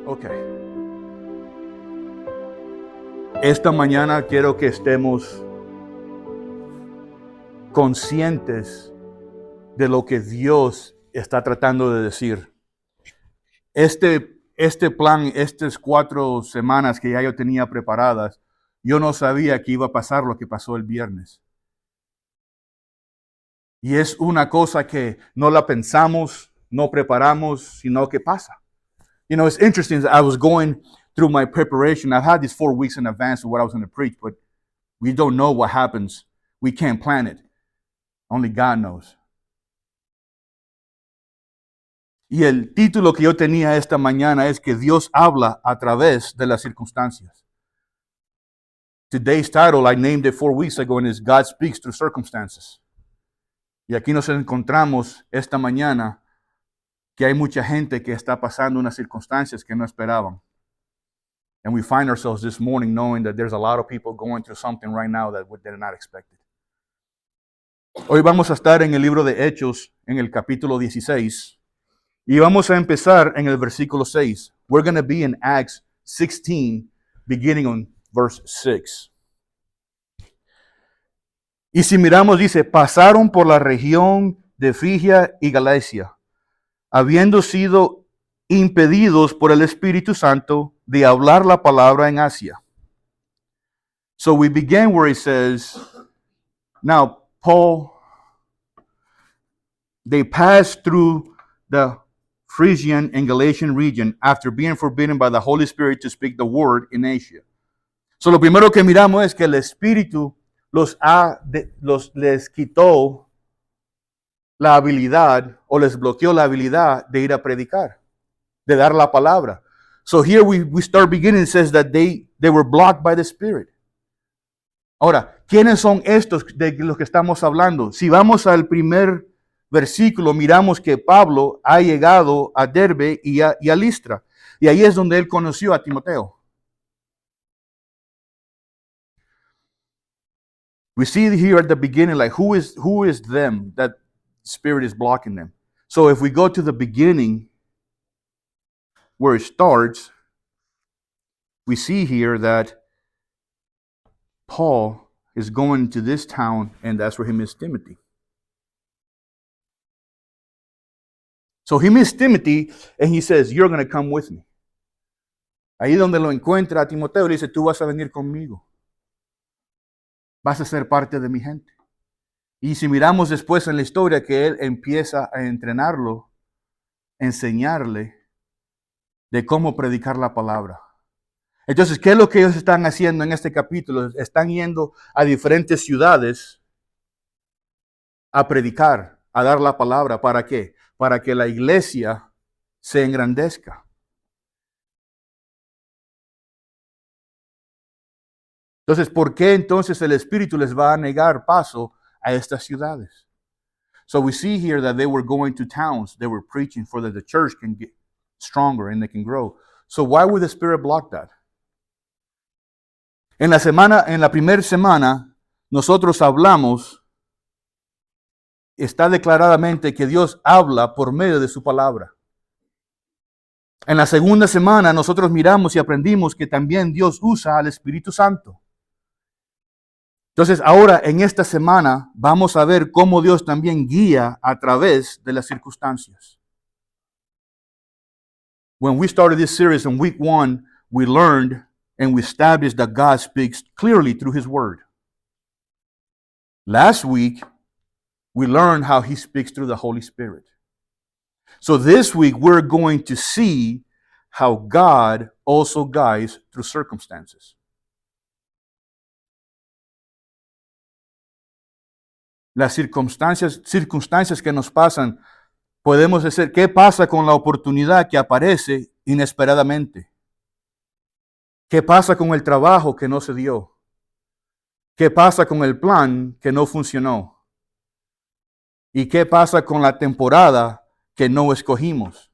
Ok. Esta mañana quiero que estemos conscientes de lo que Dios está tratando de decir. Este plan, estas 4 semanas que ya yo tenía preparadas, yo no sabía que iba a pasar lo que pasó el viernes. Y es una cosa que no la pensamos, no preparamos, sino que pasa. You know, it's interesting. I was going through my preparation. I've had these 4 weeks in advance of what I was going to preach, but we don't know what happens. We can't plan it. Only God knows. Y el título que yo tenía esta mañana es que Dios habla a través de las circunstancias. Today's title, I named it 4 weeks ago, and is God Speaks Through Circumstances. Y aquí nos encontramos esta mañana que hay mucha gente que está pasando unas circunstancias que no esperaban. And we find ourselves this morning knowing that there's a lot of people going through something right now that they're not expected. Hoy vamos a estar en el libro de Hechos, en el capítulo 16, y vamos a empezar en el versículo 6. We're going to be in Acts 16, beginning on verse 6. Y si miramos, dice, pasaron por la región de Frigia y Galacia, habiendo sido impedidos por el Espíritu Santo de hablar la palabra en Asia. So we begin where it says, now Paul, they passed through the Phrygian and Galatian region after being forbidden by the Holy Spirit to speak the word in Asia. So lo primero que miramos es que el Espíritu les quitó la habilidad o les bloqueó la habilidad de ir a predicar, de dar la palabra. So here we start beginning. It says that they were blocked by the Spirit. Ahora, ¿quiénes son estos de los que estamos hablando? Si vamos al primer versículo, miramos que Pablo ha llegado a Derbe y a Listra. Y ahí es donde él conoció a Timoteo. We see here at the beginning, like, who is them that Spirit is blocking them. So if we go to the beginning, where it starts, we see here that Paul is going to this town, and that's where he meets Timothy. So he meets Timothy, and he says, you're going to come with me. Ahí donde lo encuentra a Timoteo, le dice, tú vas a venir conmigo. Vas a ser parte de mi gente. Y si miramos después en la historia que él empieza a entrenarlo, enseñarle de cómo predicar la palabra. Entonces, ¿qué es lo que ellos están haciendo en este capítulo? Están yendo a diferentes ciudades a predicar, a dar la palabra. ¿Para qué? Para que la iglesia se engrandezca. Entonces, ¿por qué entonces el Espíritu les va a negar paso a estas ciudades? So we see here that they were going to towns. They were preaching for that the church can get stronger and they can grow. So why would the Spirit block that? En la primera semana, nosotros hablamos, está declaradamente que Dios habla por medio de su palabra. En la segunda semana, nosotros miramos y aprendimos que también Dios usa al Espíritu Santo. Entonces, ahora en esta semana vamos a ver cómo Dios también guía a través de las circunstancias. When we started this series in week 1, we learned and we established that God speaks clearly through His Word. Last week, we learned how He speaks through the Holy Spirit. So this week, we're going to see how God also guides through circumstances. Las circunstancias que nos pasan, podemos decir, ¿qué pasa con la oportunidad que aparece inesperadamente? ¿Qué pasa con el trabajo que no se dio? ¿Qué pasa con el plan que no funcionó? ¿Y qué pasa con la temporada que no escogimos?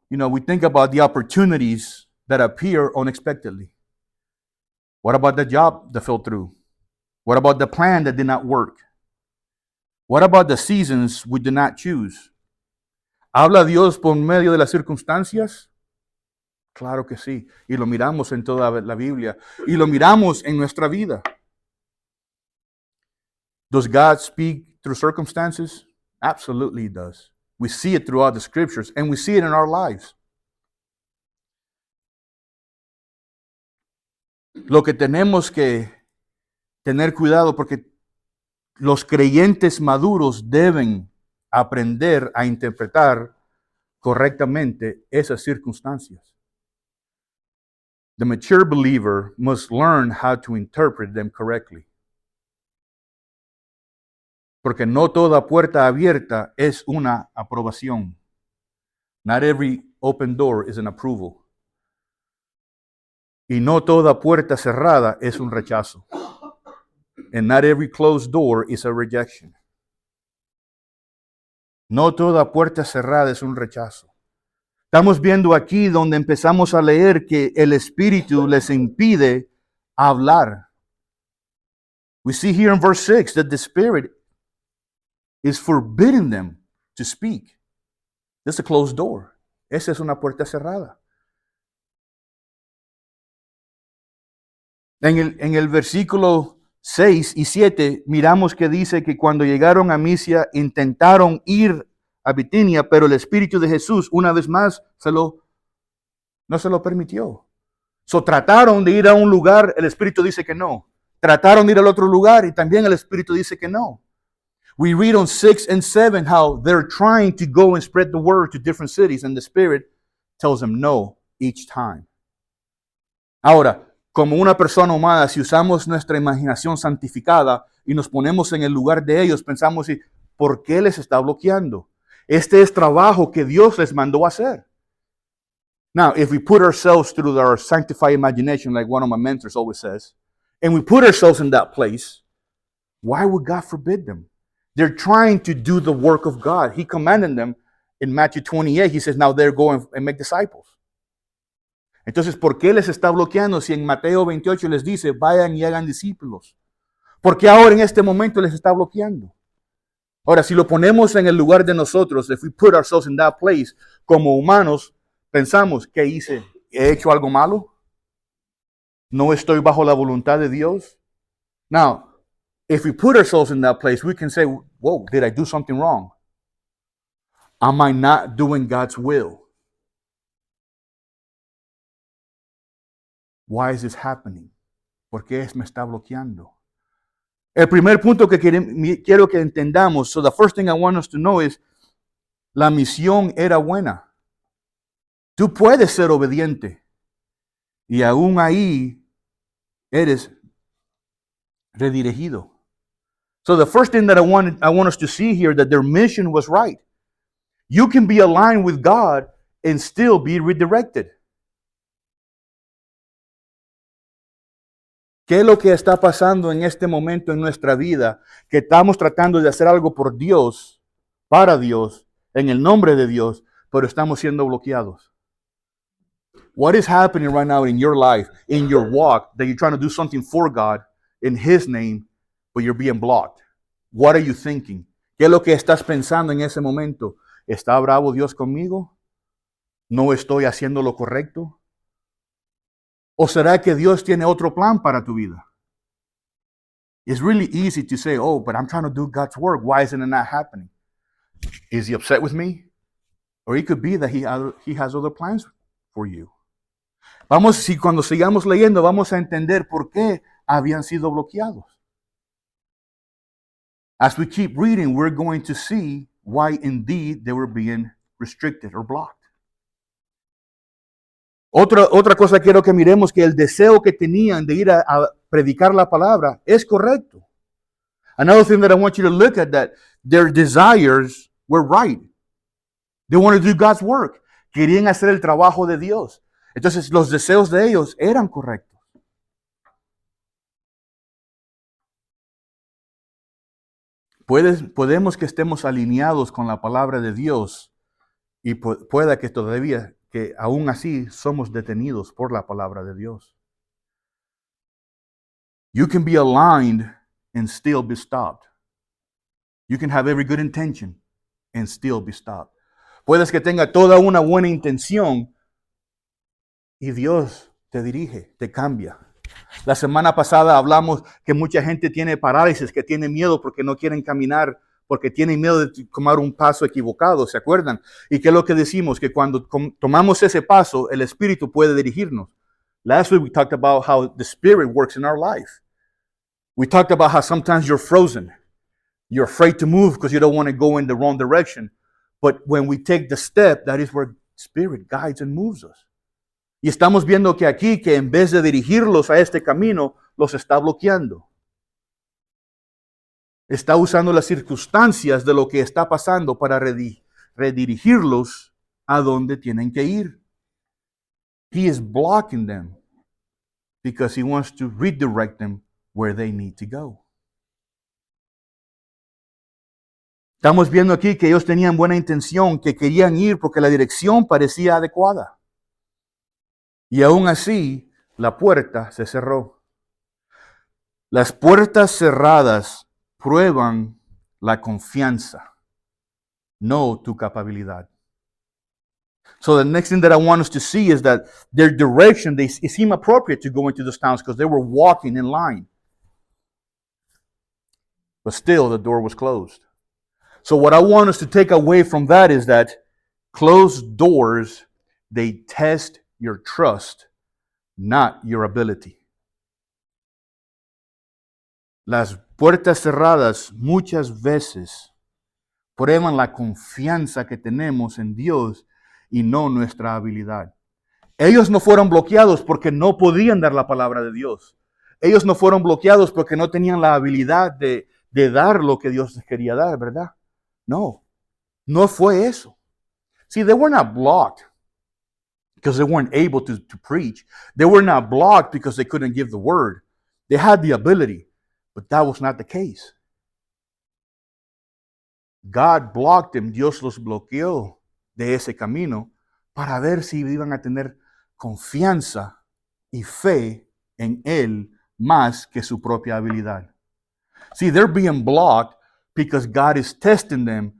You know, we think about the opportunities that appear unexpectedly. What about the job that fell through? What about the plan that did not work? What about the seasons we did not choose? ¿Habla Dios por medio de las circunstancias? Claro que sí. Y lo miramos en toda la Biblia. Y lo miramos en nuestra vida. Does God speak through circumstances? Absolutely he does. We see it throughout the scriptures and we see it in our lives. Lo que tenemos que tener cuidado porque los creyentes maduros deben aprender a interpretar correctamente esas circunstancias. The mature believer must learn how to interpret them correctly. Porque no toda puerta abierta es una aprobación. Not every open door is an approval. Y no toda puerta cerrada es un rechazo. And not every closed door is a rejection. No toda puerta cerrada es un rechazo. Estamos viendo aquí donde empezamos a leer que el Espíritu les impide hablar. We see here in verse 6 that the Spirit is forbidding them to speak. That's a closed door. Esa es una puerta cerrada. En el versículo 6 y 7 miramos que dice que cuando llegaron a Misia intentaron ir a Bitinia, pero el Espíritu de Jesús una vez más no se lo permitió. Trataron de ir a un lugar, el Espíritu dice que no. Trataron de ir al otro lugar y también el Espíritu dice que no. We read on 6 and 7 how they're trying to go and spread the word to different cities and the Spirit tells them no each time. Ahora, como una persona humana, si usamos nuestra imaginación santificada y nos ponemos en el lugar de ellos, pensamos, ¿por qué les está bloqueando? Este es trabajo que Dios les mandó a hacer. Now, if we put ourselves through our sanctified imagination, like one of my mentors always says, and we put ourselves in that place, why would God forbid them? They're trying to do the work of God. He commanded them in Matthew 28. He says, now they're going and make disciples. Entonces, ¿por qué les está bloqueando si en Mateo 28 les dice, vayan y hagan discípulos? ¿Por qué ahora en este momento les está bloqueando? Ahora, si lo ponemos en el lugar de nosotros, if we put ourselves in that place, como humanos, pensamos, ¿qué hice? ¿He hecho algo malo? ¿No estoy bajo la voluntad de Dios? Now, if we put ourselves in that place, we can say, whoa, did I do something wrong? Am I not doing God's will? Why is this happening? ¿Por qué me está bloqueando? El primer punto que quiero que entendamos, so the first thing I want us to know is, la misión era buena. Tú puedes ser obediente y aún ahí eres redirigido. So the first thing that I want us to see here, that their mission was right. You can be aligned with God and still be redirected. ¿Qué es lo que está pasando en este momento en nuestra vida? Que estamos tratando de hacer algo por Dios, para Dios, en el nombre de Dios, pero estamos siendo bloqueados. What is happening right now in your life, in your walk, that you're trying to do something for God in His name, but you're being blocked? What are you thinking? ¿Qué es lo que estás pensando en ese momento? ¿Está bravo Dios conmigo? ¿No estoy haciendo lo correcto? ¿O será que Dios tiene otro plan para tu vida? It's really easy to say, oh, but I'm trying to do God's work. Why isn't it not happening? Is He upset with me? Or it could be that He has other plans for you. Cuando sigamos leyendo, vamos a entender por qué habían sido bloqueados. As we keep reading, we're going to see why indeed they were being restricted or blocked. Otra cosa quiero que miremos, que el deseo que tenían de ir a predicar la palabra es correcto. Another thing that I want you to look at, that their desires were right. They wanted to do God's work. Querían hacer el trabajo de Dios. Entonces los deseos de ellos eran correctos. Podemos que estemos alineados con la palabra de Dios y pueda que todavía, que aún así somos detenidos por la palabra de Dios. You can be aligned and still be stopped. You can have every good intention and still be stopped. Puedes que tenga toda una buena intención y Dios te dirige, te cambia. La semana pasada hablamos que mucha gente tiene parálisis, que tiene miedo porque no quieren caminar, porque tienen miedo de tomar un paso equivocado, ¿se acuerdan? ¿Y qué es lo que decimos? Que cuando tomamos ese paso, el Espíritu puede dirigirnos. Last week we talked about how the Spirit works in our life. We talked about how sometimes you're frozen. You're afraid to move because you don't want to go in the wrong direction. But when we take the step, that is where Spirit guides and moves us. Y estamos viendo que aquí, que en vez de dirigirlos a este camino, los está bloqueando. Está usando las circunstancias de lo que está pasando para redirigirlos a donde tienen que ir. He is blocking them because he wants to redirect them where they need to go. Estamos viendo aquí que ellos tenían buena intención, que querían ir porque la dirección parecía adecuada. Y aún así, la puerta se cerró. Las puertas cerradas prueban la confianza, no tu capacidad. So the next thing that I want us to see is that their direction, it seemed appropriate to go into those towns because they were walking in line. But still, the door was closed. So what I want us to take away from that is that closed doors, they test your trust, not your ability. Las puertas cerradas muchas veces prueban la confianza que tenemos en Dios y no nuestra habilidad. Ellos no fueron bloqueados porque no podían dar la palabra de Dios. Ellos no fueron bloqueados porque no tenían la habilidad de dar lo que Dios les quería dar, ¿verdad? No, no fue eso. See, they were not blocked because they weren't able to preach. They were not blocked because they couldn't give the word. They had the ability, but that was not the case. God blocked them. Dios los bloqueó de ese camino para ver si iban a tener confianza y fe en Él más que su propia habilidad. See, they're being blocked because God is testing them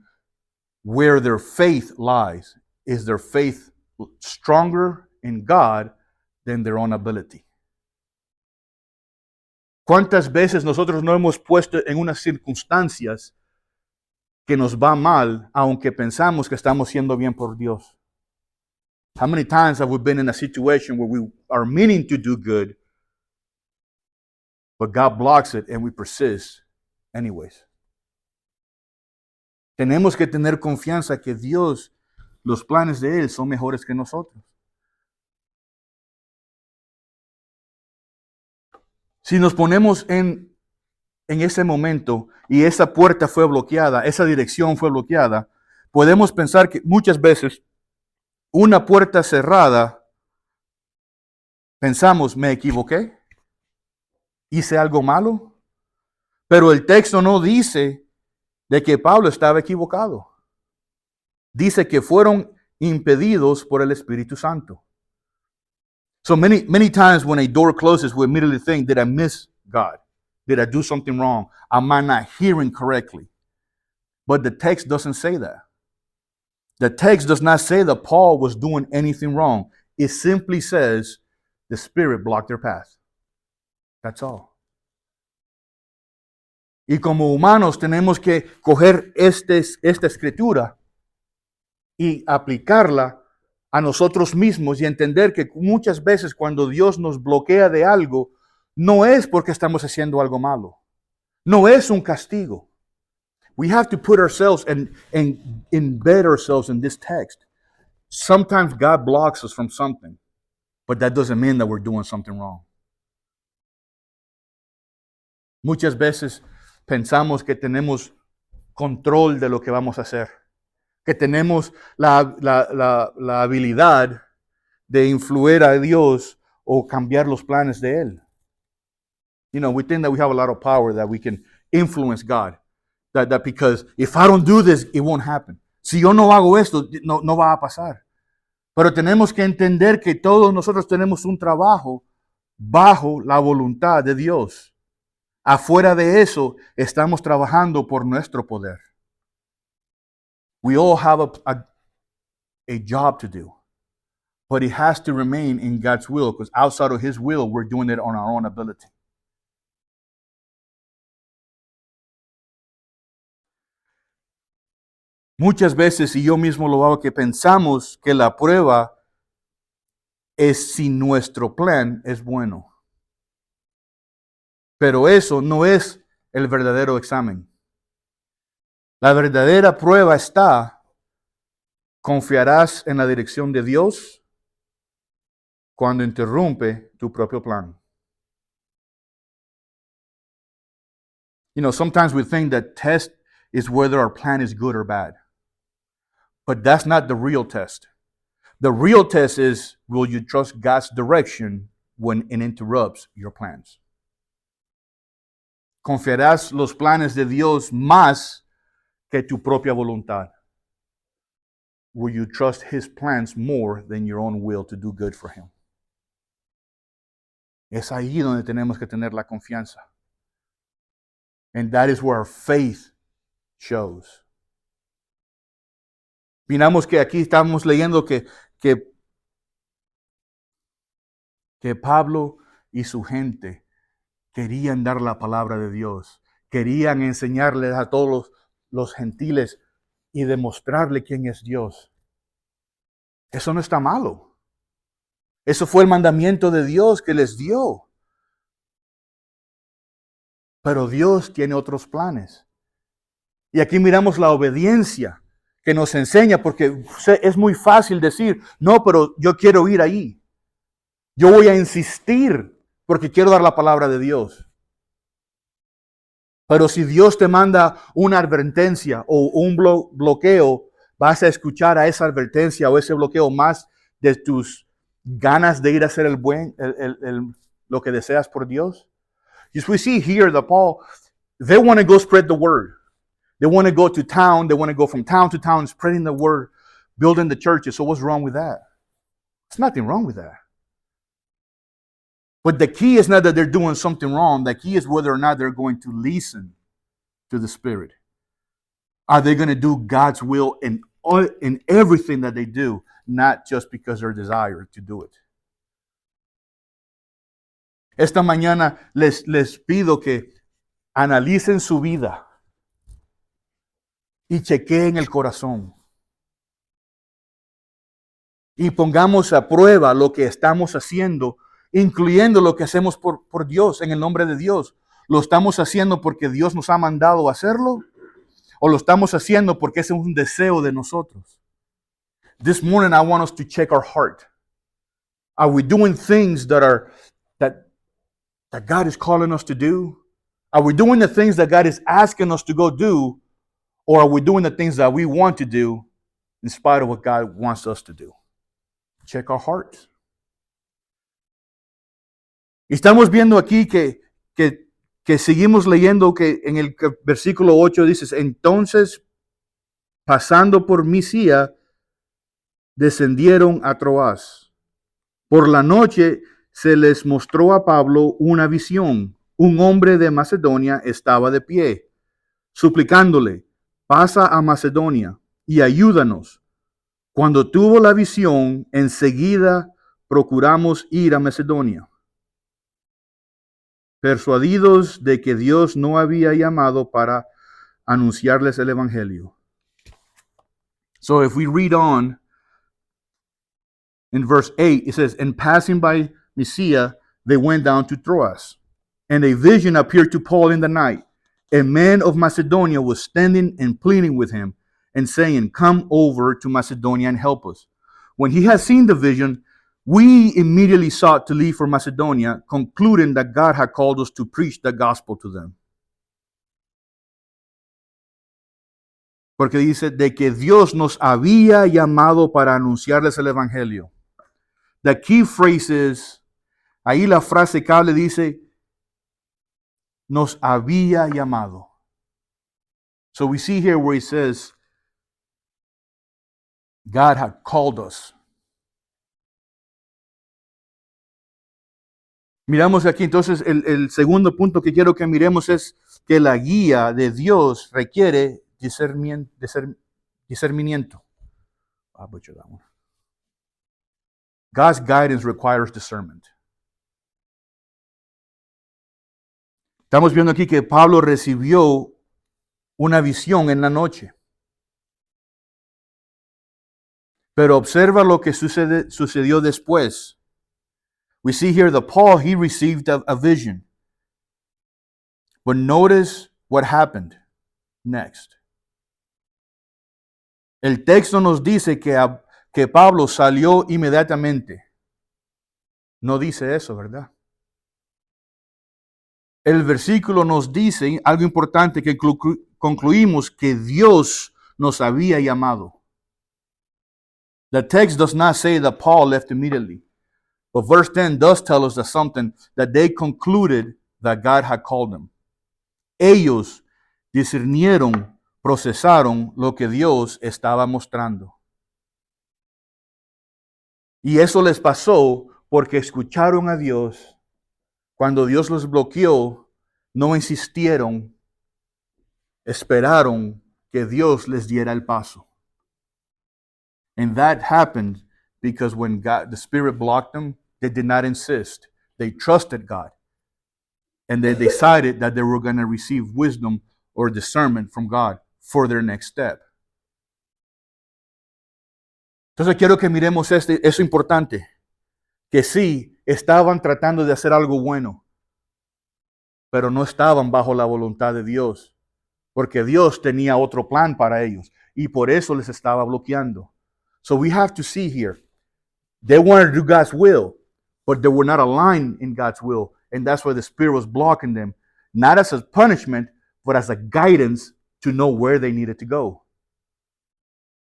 where their faith lies. Is their faith stronger in God than their own ability? ¿Cuántas veces nosotros no hemos puesto en unas circunstancias que nos va mal, aunque pensamos que estamos haciendo bien por Dios? How many times have we been in a situation where we are meaning to do good, but God blocks it and we persist anyways? Tenemos que tener confianza que Dios, los planes de Él son mejores que nosotros. Si nos ponemos en ese momento y esa puerta fue bloqueada, esa dirección fue bloqueada, podemos pensar que muchas veces una puerta cerrada, pensamos, me equivoqué, hice algo malo, pero el texto no dice de que Pablo estaba equivocado. Dice que fueron impedidos por el Espíritu Santo. So many times when a door closes, we immediately think, did I miss God? Did I do something wrong? Am I not hearing correctly? But the text doesn't say that. The text does not say that Paul was doing anything wrong. It simply says the Spirit blocked their path. That's all. Y como humanos tenemos que coger esta escritura y aplicarla a nosotros mismos y entender que muchas veces cuando Dios nos bloquea de algo, no es porque estamos haciendo algo malo. No es un castigo. We have to put ourselves and embed ourselves in this text. Sometimes God blocks us from something, but that doesn't mean that we're doing something wrong. Muchas veces pensamos que tenemos control de lo que vamos a hacer, que tenemos la habilidad de influir a Dios o cambiar los planes de Él. You know, we think that we have a lot of power, that we can influence God. That because if I don't do this, it won't happen. Si yo no hago esto, no va a pasar. Pero tenemos que entender que todos nosotros tenemos un trabajo bajo la voluntad de Dios. Afuera de eso, estamos trabajando por nuestro poder. We all have a job to do. But it has to remain in God's will, because outside of His will, we're doing it on our own ability. Muchas veces, y yo mismo lo hago, que pensamos que la prueba es si nuestro plan es bueno. Pero eso no es el verdadero examen. La verdadera prueba está: ¿confiarás en la dirección de Dios cuando interrumpe tu propio plan? You know, sometimes we think that test is whether our plan is good or bad. But that's not the real test. The real test is, will you trust God's direction when it interrupts your plans? ¿Confiarás los planes de Dios más que tu propia voluntad? Will you trust His plans more than your own will to do good for Him? Es ahí donde tenemos que tener la confianza. And that is where our faith shows. Miramos que aquí estamos leyendo que Pablo y su gente querían dar la palabra de Dios. Querían enseñarles a todos los gentiles y demostrarle quién es Dios. Eso no está malo. Eso fue el mandamiento de Dios que les dio. Pero Dios tiene otros planes. Y aquí miramos la obediencia que nos enseña, porque es muy fácil decir, no, pero yo quiero ir ahí. Yo voy a insistir porque quiero dar la palabra de Dios. Pero si Dios te manda una advertencia o un bloqueo, vas a escuchar a esa advertencia o ese bloqueo más de tus ganas de ir a hacer lo que deseas por Dios. As we see here that Paul, they want to go spread the word. They want to go to town. They want to go from town to town spreading the word, building the churches. So what's wrong with that? There's nothing wrong with that. But the key is not that they're doing something wrong. The key is whether or not they're going to listen to the Spirit. Are they going to do God's will in everything that they do, not just because they're desired to do it? Esta mañana les pido que analicen su vida y chequeen el corazón. Y pongamos a prueba lo que estamos haciendo, incluyendo lo que hacemos por Dios, en el nombre de Dios. ¿Lo estamos haciendo porque Dios nos ha mandado a hacerlo? ¿O lo estamos haciendo porque es un deseo de nosotros? This morning I want us to check our heart. Are we doing things that God is calling us to do? Are we doing the things that God is asking us to go do? Or are we doing the things that we want to do in spite of what God wants us to do? Check our hearts. Y estamos viendo aquí que seguimos leyendo que en el versículo 8 dice, entonces, pasando por Misia, descendieron a Troas. Por la noche se les mostró a Pablo una visión. Un hombre de Macedonia estaba de pie, suplicándole, pasa a Macedonia y ayúdanos. Cuando tuvo la visión, enseguida procuramos ir a Macedonia, persuadidos de que Dios no había llamado para anunciarles el Evangelio. So if we read on, in verse 8, it says, and passing by Mysia, they went down to Troas. And a vision appeared to Paul in the night. A man of Macedonia was standing and pleading with him and saying, come over to Macedonia and help us. When he had seen the vision, we immediately sought to leave for Macedonia, concluding that God had called us to preach the gospel to them. Porque dice, de que Dios nos había llamado para anunciarles el Evangelio. The key phrase is, ahí la frase clave dice, nos había llamado. So we see here where he says, God had called us. Miramos aquí entonces el segundo punto que quiero que miremos es que la guía de Dios requiere discernimiento. I butchered that one. God's guidance requires discernment. Estamos viendo aquí que Pablo recibió una visión en la noche. Pero observa lo que sucedió después. We see here that Paul, he received a vision. But notice what happened next. El texto nos dice que Pablo salió inmediatamente. No dice eso, ¿verdad? El versículo nos dice algo importante que concluimos que Dios nos había llamado. The text does not say that Paul left immediately. But verse 10 does tell us that they concluded that God had called them. Ellos discernieron, procesaron lo que Dios estaba mostrando. Y eso les pasó porque escucharon a Dios. Cuando Dios los bloqueó, no insistieron, esperaron que Dios les diera el paso. And that happened because when the Spirit blocked them, they did not insist. They trusted God. And they decided that they were going to receive wisdom or discernment from God for their next step. Entonces quiero que miremos eso importante. Que sí, estaban tratando de hacer algo bueno, pero no estaban bajo la voluntad de Dios. Porque Dios tenía otro plan para ellos. Y por eso les estaba bloqueando. So we have to see here, they wanted to do God's will, but they were not aligned in God's will. And that's why the Spirit was blocking them, not as a punishment, but as a guidance to know where they needed to go.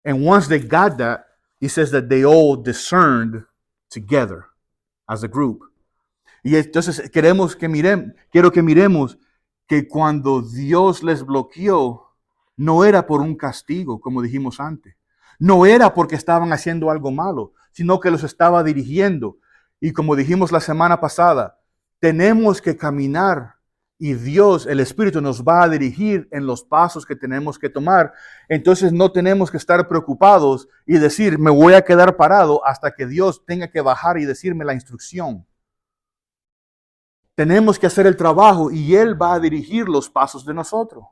And once they got that, he says that they all discerned together as a group. Y entonces quiero que miremos que cuando Dios les bloqueó, no era por un castigo, como dijimos antes. No era porque estaban haciendo algo malo, sino que los estaba dirigiendo. Y como dijimos la semana pasada, tenemos que caminar y Dios, el Espíritu, nos va a dirigir en los pasos que tenemos que tomar. Entonces no tenemos que estar preocupados y decir, me voy a quedar parado hasta que Dios tenga que bajar y decirme la instrucción. Tenemos que hacer el trabajo y Él va a dirigir los pasos de nosotros.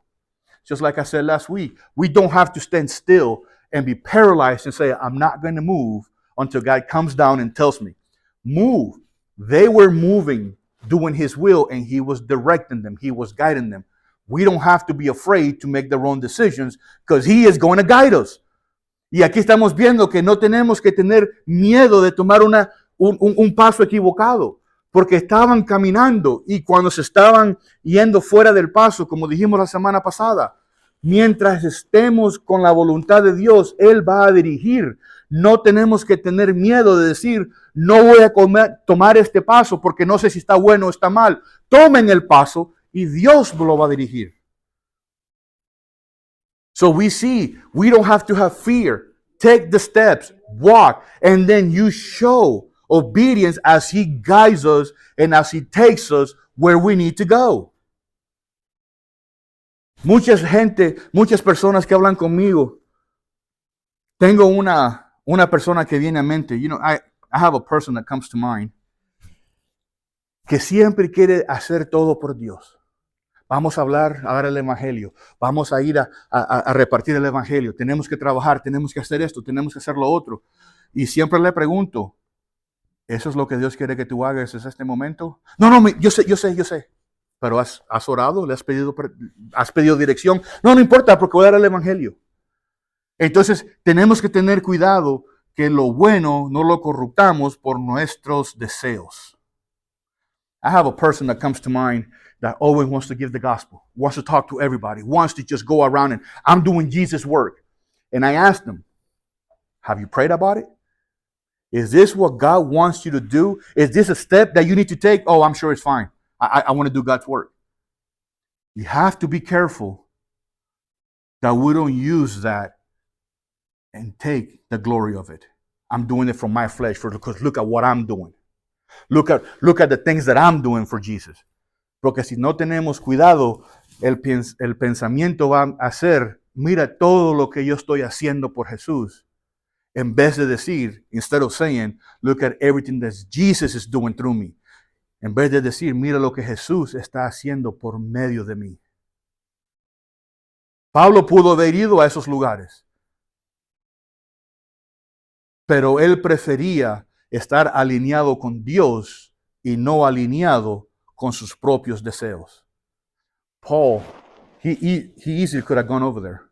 Just like I said last week, we don't have to stand still and be paralyzed and say, I'm not going to move until God comes down and tells me, move. They were moving, doing His will, and He was directing them. He was guiding them. We don't have to be afraid to make the wrong decisions because He is going to guide us. Y aquí estamos viendo que no tenemos que tener miedo de tomar un paso equivocado, porque estaban caminando y cuando se estaban yendo fuera del paso, como dijimos la semana pasada, mientras estemos con la voluntad de Dios, Él va a dirigir. No tenemos que tener miedo de decir, no voy a tomar este paso porque no sé si está bueno o está mal. Tomen el paso y Dios lo va a dirigir. So we see, we don't have to have fear. Take the steps, walk, and then you show obedience as He guides us and as He takes us where we need to go. Muchas personas que hablan conmigo. Tengo una persona que viene a mente. You know, I have a person that comes to mind que siempre quiere hacer todo por Dios. Vamos a hablar, a dar el evangelio. Vamos a ir a repartir el evangelio. Tenemos que trabajar, tenemos que hacer esto, tenemos que hacer lo otro. Y siempre le pregunto, ¿eso es lo que Dios quiere que tú hagas en este momento? No, yo sé. Pero has orado, has pedido dirección. No importa, porque voy a dar el evangelio. Entonces, tenemos que tener cuidado que lo bueno no lo corruptamos por nuestros deseos. I have a person that comes to mind that always wants to give the gospel, wants to talk to everybody, wants to just go around and I'm doing Jesus' work. And I asked them, have you prayed about it? Is this what God wants you to do? Is this a step that you need to take? Oh, I'm sure it's fine. I want to do God's work. You have to be careful that we don't use that and take the glory of it. I'm doing it from my flesh because look at what I'm doing. Look at the things that I'm doing for Jesus. Porque si no tenemos cuidado, el pensamiento va a ser, mira todo lo que yo estoy haciendo por Jesús. En vez de decir, instead of saying, look at everything that Jesus is doing through me. En vez de decir, mira lo que Jesús está haciendo por medio de mí. Pablo pudo haber ido a esos lugares, pero él prefería estar alineado con Dios y no alineado con sus propios deseos. Paul, he easily could have gone over there.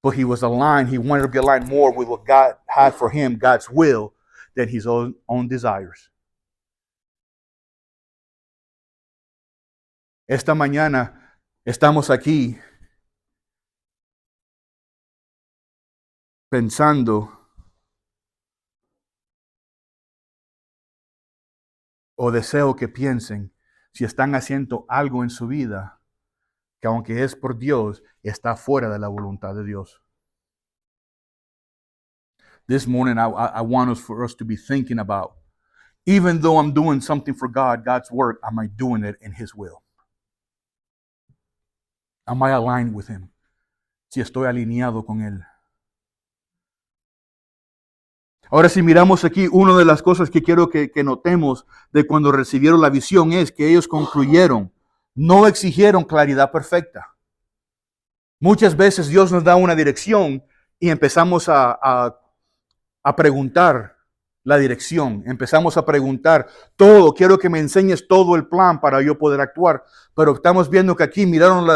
But he was aligned. He wanted to be aligned more with what God had for him, God's will, than his own desires. Esta mañana estamos aquí pensando o deseo que piensen si están haciendo algo en su vida que aunque es por Dios, está fuera de la voluntad de Dios. This morning I want for us to be thinking about, even though I'm doing something for God, God's work, am I doing it in His will? Am I aligned with Him? Si estoy alineado con Él. Ahora, si miramos aquí, una de las cosas que quiero que notemos de cuando recibieron la visión es que ellos concluyeron, no exigieron claridad perfecta. Muchas veces Dios nos da una dirección y empezamos a preguntar la dirección. Empezamos a preguntar todo. Quiero que me enseñes todo el plan para yo poder actuar. Pero estamos viendo que aquí miraron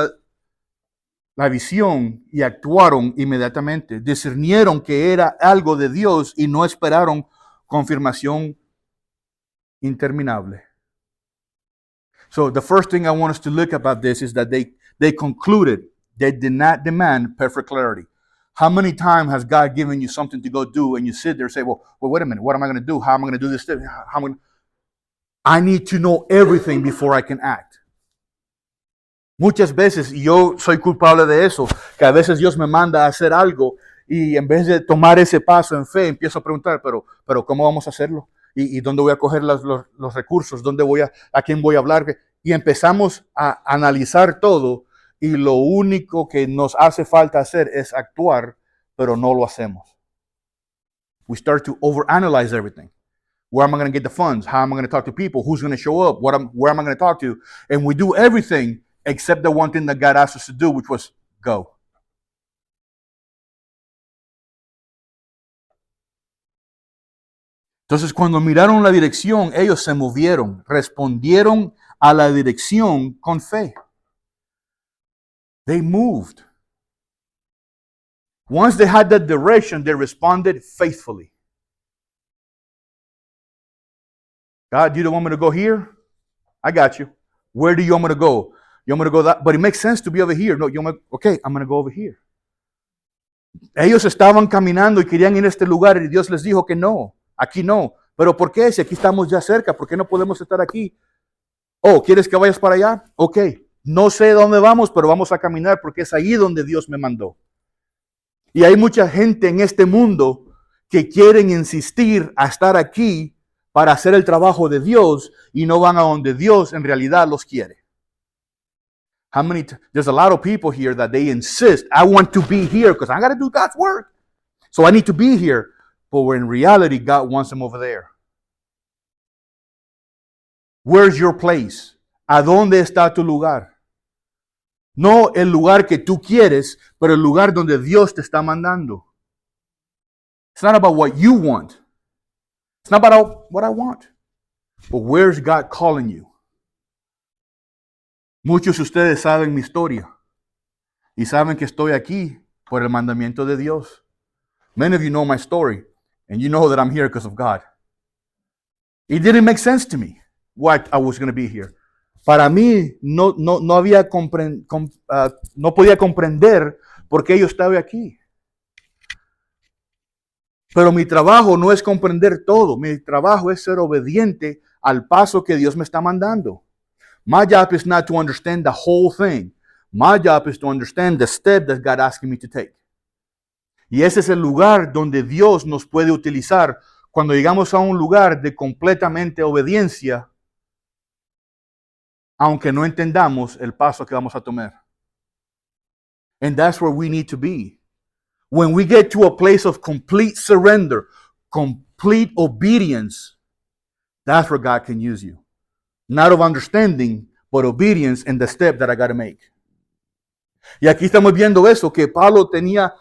la visión y actuaron inmediatamente. Discernieron que era algo de Dios y no esperaron confirmación interminable. So the first thing I want us to look about this is that they concluded they did not demand perfect clarity. How many times has God given you something to go do and you sit there and say, well, wait a minute, what am I going to do? How am I going to do this? I need to know everything before I can act. Muchas veces, y yo soy culpable de eso, que a veces Dios me manda a hacer algo y en vez de tomar ese paso en fe, empiezo a preguntar, pero ¿cómo vamos a hacerlo? ¿Y dónde voy a coger los recursos? ¿A quién voy a hablar? Y empezamos a analizar todo y lo único que nos hace falta hacer es actuar, pero no lo hacemos. We start to overanalyze everything. Where am I going to get the funds? How am I going to talk to people? Who's going to show up? Where am I going to talk to? And we do everything except the one thing that God asked us to do, which was go. Entonces, cuando miraron la dirección, ellos se movieron, respondieron a la dirección con fe. They moved. Once they had that direction, they responded faithfully. God, do you want me to go here? I got you. Where do you want me to go? You want me to go that? But it makes sense to be over here. No, okay, I'm going to go over here. Ellos estaban caminando y querían ir a este lugar y Dios les dijo que no, aquí no. ¿Pero por qué? Si aquí estamos ya cerca, ¿por qué no podemos estar aquí? Oh, ¿quieres que vayas para allá? Ok, no sé dónde vamos, pero vamos a caminar porque es ahí donde Dios me mandó. Y hay mucha gente en este mundo que quieren insistir a estar aquí para hacer el trabajo de Dios y no van a donde Dios en realidad los quiere. There's a lot of people here that they insist, I want to be here because I got to do God's work. So I need to be here. But where in reality, God wants them over there. Where's your place? ¿A dónde está tu lugar? No el lugar que tú quieres, pero el lugar donde Dios te está mandando. It's not about what you want. It's not about what I want. But where's God calling you? Muchos de ustedes saben mi historia y saben que estoy aquí por el mandamiento de Dios. Many of you know my story and you know that I'm here because of God. It didn't make sense to me why I was going to be here. Para mí no podía comprender por qué yo estaba aquí. Pero mi trabajo no es comprender todo. Mi trabajo es ser obediente al paso que Dios me está mandando. My job is not to understand the whole thing. My job is to understand the step that God asking me to take. Y ese es el lugar donde Dios nos puede utilizar cuando llegamos a un lugar de completamente obediencia, aunque no entendamos el paso que vamos a tomar. And that's where we need to be. When we get to a place of complete surrender, complete obedience, that's where God can use you. Not of understanding, but obedience in the step that I got to make. Y aquí estamos viendo eso, que Pablo tenía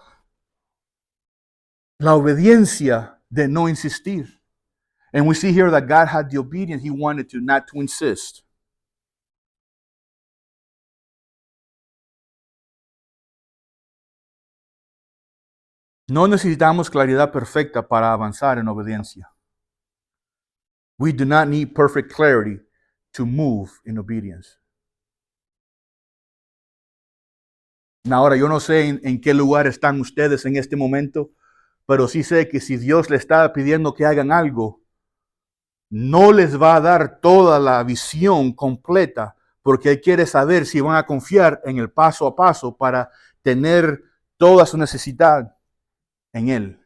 la obediencia de no insistir. And we see here that God had the obedience he wanted to, not to insist. No necesitamos claridad perfecta para avanzar en obediencia. We do not need perfect clarity to move in obedience. Ahora, yo no sé en qué lugar están ustedes en este momento, pero sí sé que si Dios les está pidiendo que hagan algo, no les va a dar toda la visión completa, porque Él quiere saber si van a confiar en el paso a paso para tener toda su necesidad en Él.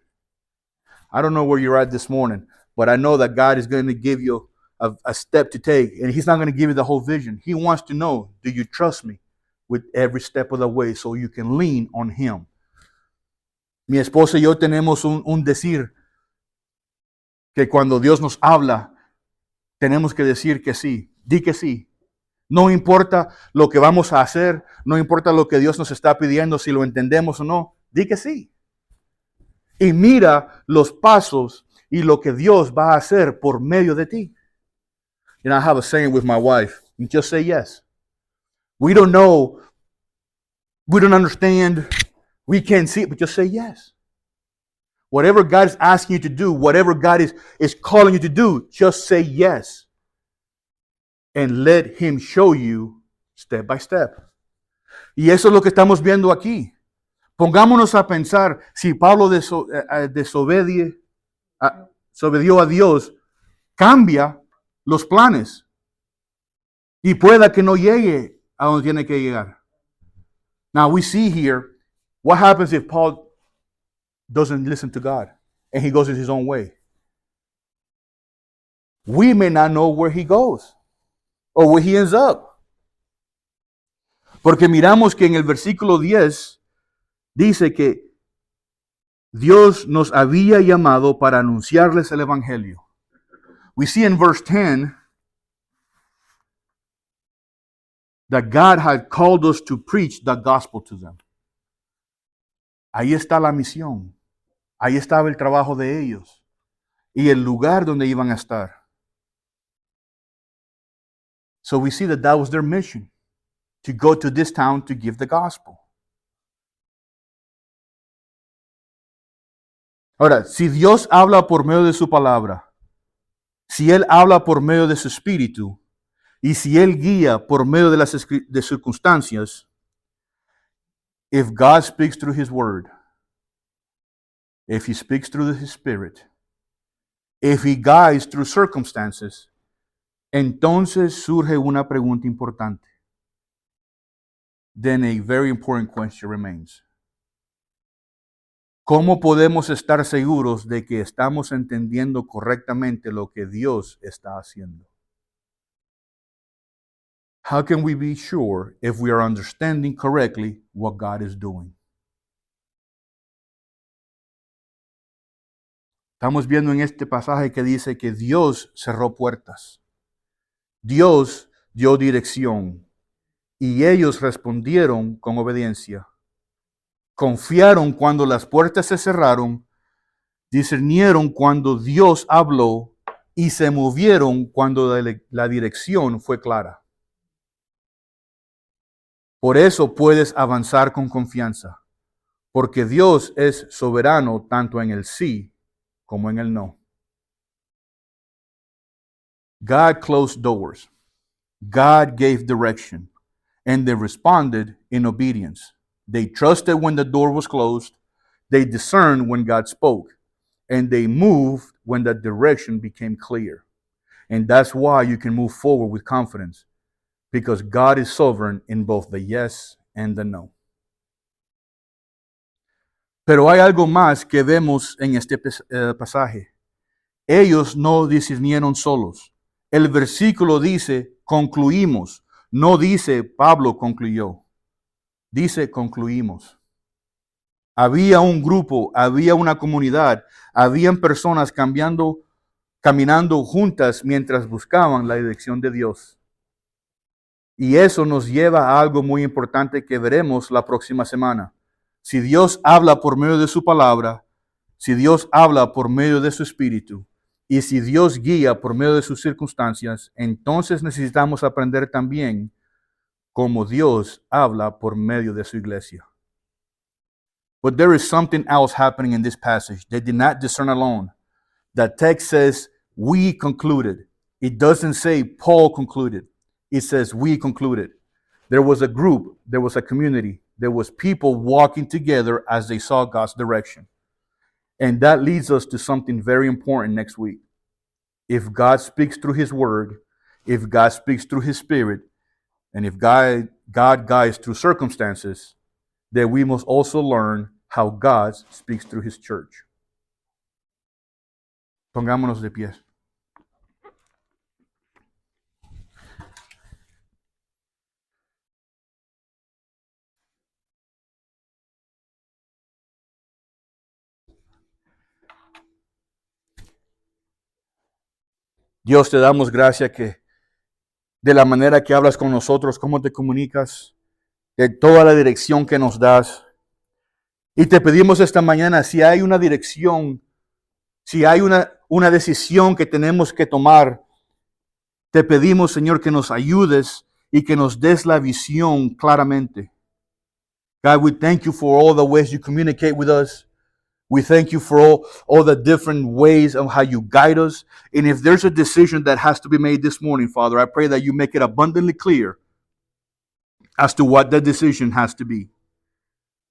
I don't know where you're at this morning, but I know that God is going to give you a step to take, and He's not going to give you the whole vision. He wants to know, do you trust me with every step of the way so you can lean on Him? Mi esposa y yo tenemos un decir que cuando Dios nos habla, tenemos que decir que sí. Di que sí. No importa lo que vamos a hacer, no importa lo que Dios nos está pidiendo, si lo entendemos o no, di que sí. Y mira los pasos y lo que Dios va a hacer por medio de ti. You know, I have a saying with my wife, just say yes. We don't know, we don't understand, we can't see it, but just say yes. Whatever God is asking you to do, whatever God is calling you to do, just say yes. And let Him show you step by step. Y eso es lo que estamos viendo aquí. Pongámonos a pensar, si Pablo desobedió a Dios, cambia los planes y pueda que no llegue a donde tiene que llegar. Now we see here, what happens if Paul doesn't listen to God and he goes in his own way? We may not know where he goes or where he ends up. Porque miramos que en el versículo 10 dice que Dios nos había llamado para anunciarles el evangelio. We see in verse 10 that God had called us to preach the gospel to them. Ahí está la misión. Ahí estaba el trabajo de ellos y el lugar donde iban a estar. So we see that was their mission, to go to this town to give the gospel. Ahora, si Dios habla por medio de su palabra, si Él habla por medio de su espíritu, y si Él guía por medio de las circunstancias, if God speaks through His word, if He speaks through His Spirit, if He guides through circumstances, entonces surge una pregunta importante. Then a very important question remains. ¿Cómo podemos estar seguros de que estamos entendiendo correctamente lo que Dios está haciendo? How can we be sure if we are understanding correctly what God is doing? Estamos viendo en este pasaje que dice que Dios cerró puertas. Dios dio dirección y ellos respondieron con obediencia. Confiaron cuando las puertas se cerraron, discernieron cuando Dios habló y se movieron cuando la dirección fue clara. Por eso puedes avanzar con confianza, porque Dios es soberano tanto en el sí como en el no. God closed doors. God gave direction, and they responded in obedience. They trusted when the door was closed. They discerned when God spoke, and they moved when the direction became clear. And that's why you can move forward with confidence, because God is sovereign in both the yes and the no. Pero hay algo más que vemos en este pasaje. Ellos no discernieron solos. El versículo dice, concluimos. No dice, Pablo concluyó. Dice, concluimos. Había un grupo, había una comunidad, habían personas caminando juntas mientras buscaban la dirección de Dios. Y eso nos lleva a algo muy importante que veremos la próxima semana. Si Dios habla por medio de su palabra, si Dios habla por medio de su espíritu, y si Dios guía por medio de sus circunstancias, entonces necesitamos aprender también cómo Dios habla por medio de su iglesia. But there is something else happening in this passage. They did not discern alone. The text says, we concluded. It doesn't say Paul concluded. It says we concluded. There was a group, there was a community, there was people walking together as they saw God's direction. And that leads us to something very important next week. If God speaks through his word, if God speaks through his spirit, and if God guides through circumstances, then we must also learn how God speaks through his church. Pongámonos de pies. Dios, te damos gracias que de la manera que hablas con nosotros, cómo te comunicas, de toda la dirección que nos das. Y te pedimos esta mañana, si hay una dirección, si hay una decisión que tenemos que tomar, te pedimos, Señor, que nos ayudes y que nos des la visión claramente. God, we thank you for all the ways you communicate with us. We thank you for all the different ways of how you guide us. And if there's a decision that has to be made this morning, Father, I pray that you make it abundantly clear as to what that decision has to be.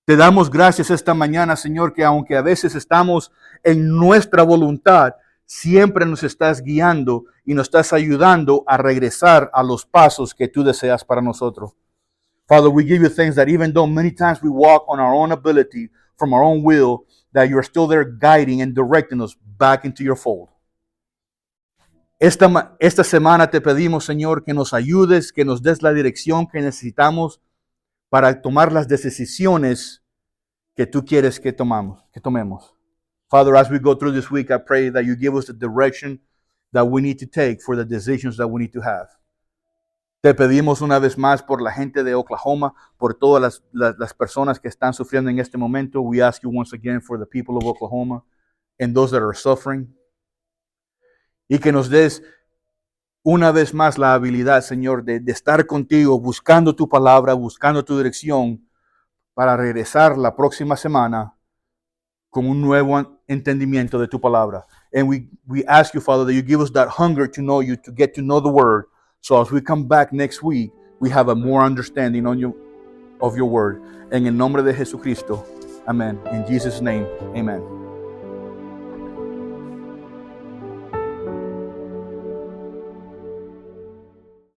Te damos gracias esta mañana, Señor, que aunque a veces estamos en nuestra voluntad, siempre nos estás guiando y nos estás ayudando a regresar a los pasos que tú deseas para nosotros. Father, we give you thanks that even though many times we walk on our own ability, from our own will, that you're still there guiding and directing us back into your fold. Esta semana te pedimos, Señor, que nos ayudes, que nos des la dirección que necesitamos para tomar las decisiones que tú quieres que tomemos. Father, as we go through this week, I pray that you give us the direction that we need to take for the decisions that we need to have. Te pedimos una vez más por la gente de Oklahoma, por todas las personas que están sufriendo en este momento. We ask you once again for the people of Oklahoma and those that are suffering. Y que nos des una vez más la habilidad, Señor, de estar contigo, buscando tu palabra, buscando tu dirección, para regresar la próxima semana con un nuevo entendimiento de tu palabra. And we ask you, Father, that you give us that hunger to know you, to get to know the word. So as we come back next week, we have a more understanding of your word. En el nombre de Jesucristo. Amen. In Jesus' name, amen.